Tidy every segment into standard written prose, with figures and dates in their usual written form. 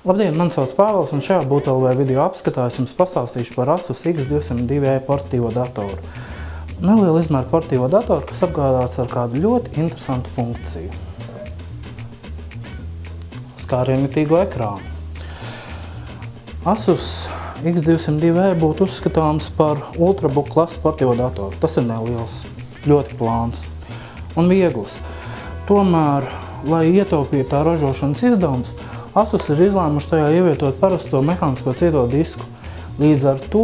Labdien, mani sauc Pāvils, un šajā BūTLV video apskatā es jums pastāstīšu par Asus X202e portatīvo datoru. Nelielu izmēru portatīvo datoru, kas apgādāts ar kādu ļoti interesantu funkciju. Skārienjutīgo ekrānu. Asus X202e būtu uzskatāms par Ultrabook klases portatīvo datoru. Tas ir neliels, ļoti plāns un viegls. Tomēr, lai ietaupītu tā ražošanas izdevumus, Asus ir izlēmuši tajā ievietot parasto mehānisko cieto disku. Līdz ar to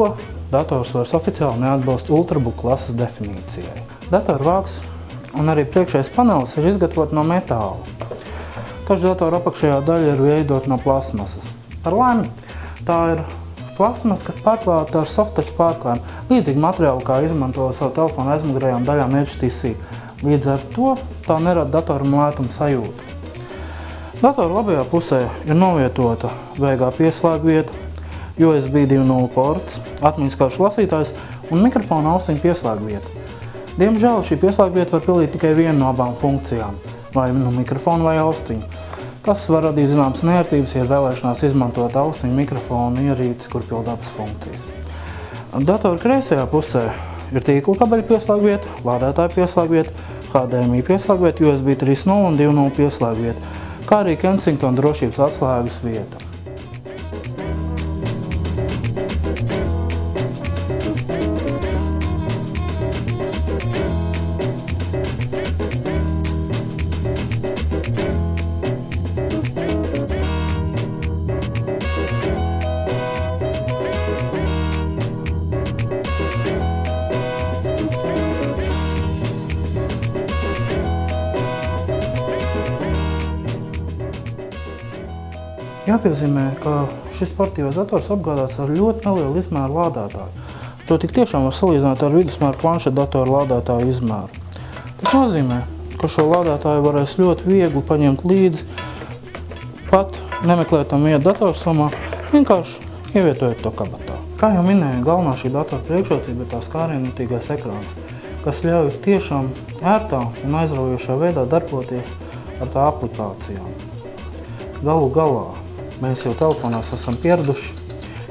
dators vairs oficiāli neatbilst Ultrabook klases definīcijai. Datora vāks un arī priekšējais panelis ir izgatavoti no metāla. Taču datora apakšējā daļa ir veidota no plasmasas. Par laimi, tā ir plasmas, kas pārklāta ar soft touch pārklājumu, līdzīgi materiālu, kā izmanto savu telefonu aizmugurējām daļām HTC. Līdz ar to tā nerada datoram lētuma sajūtu. Datora labajā pusē ir novietota VGA pieslēgvieta, USB 2.0 ports, atmiņas karšu lasītājs un mikrofona austiņu pieslēgvieta. Diemžēl šī pieslēgvieta var pildīt tikai vienu no abām funkcijām, vai nu mikrofonu vai austiņu, kas var radīt zināmas neērtības, ja vēlēšanās izmantot austiņu mikrofonu ierīces, kur pild abas funkcijas. Datora kreisajā pusē ir tīkla kabeļa pieslēgvieta, lādētāja pieslēgvieta, HDMI pieslēgvieta, USB 3.0 un 2.0 pieslēgvieta, kā arī Kensington drošības atslēgas vieta. Jāpiezīmē, ka šis portatīvais dators apgādāts ar ļoti nelielu izmēru lādētāju. To tik tiešām var salīdzināt ar vidusmēru planšetu datoru lādētāju izmēru. Tas nozīmē, ka šo lādētāju varēs ļoti viegli paņemt līdzi, pat nemeklētam vietu datorsomā, vienkārši ievietojot to kabatā. Kā jau minēju, galvenā šī datora priekšrocība ir tās skārienjutīgais ekrāns, kas ļauj tiešām ērtā un aizraujošā veidā darboties ar tā aplikācijām. Galu galā mēs jau telefonās esam pieraduši,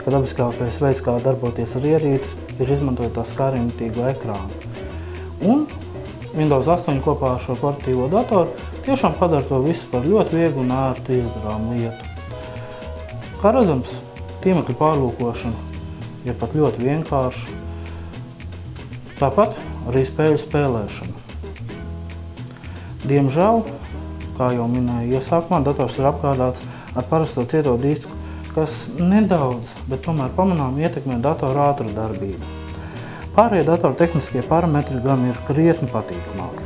ka dabiskākais veids, kā darboties ar ierīci, ir izmantojot tā skārienjutīgo ekrānu. Un Windows 8 kopā ar šo portatīvo datoru tiešām padara to visu par ļoti vieglu un ērtu izdarāmu lietu. Kā redzams, tīmekļa pārlūkošana ir pat ļoti vienkārša. Tāpat arī spēļu spēlēšana. Diemžēl, kā jau minēju iesākumā, dators ir apgādāts ar parasto cieto disku, kas nedaudz, bet tomēr pamanām ietekmē datora ātru darbību. Pārējie datora tehniskie parametri gan ir krietni patīkamāki.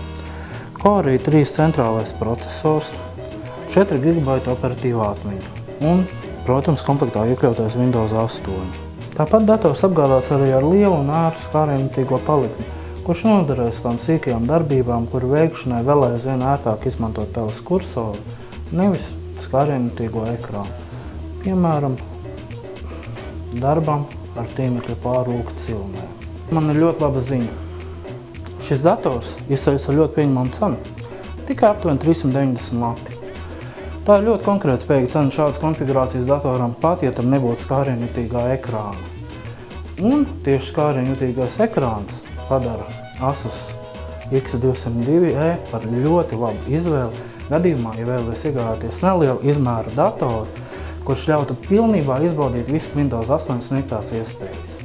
Core i3 centrālais procesors, 4 GB operatīvā atmiņa un, protams, komplektā iekļautais Windows 8. Tāpat dators apgādāts arī ar lielu un ērtu skārienjutīgo palikni, kurš noderēs tām sīkajām darbībām, kuru veikšanai vēl aizvien ērtāk izmantot peles kursoru, nevis skārienjutīgo ekrānu. Piemēram, darbam ar tīmekļa pārlūku cilnēm. Man ir ļoti laba ziņa. Šis dators izceļas ar ļoti pieņemamu cenu, tikai aptuveni 390 lati. Tā ir ļoti konkurētspējīga cena šādas konfigurācijas datoram, pat ja tam nebūtu skārienjutīgā ekrāna. Un tieši skārienjutīgais ekrāns padara Asus X202e par ļoti labu izvēli gadījumā, ja vēlaties iegādāties nelielu izmēru datoru, kurš ļautu pilnībā izbaudīt visas Windows 8 sniegtās iespējas.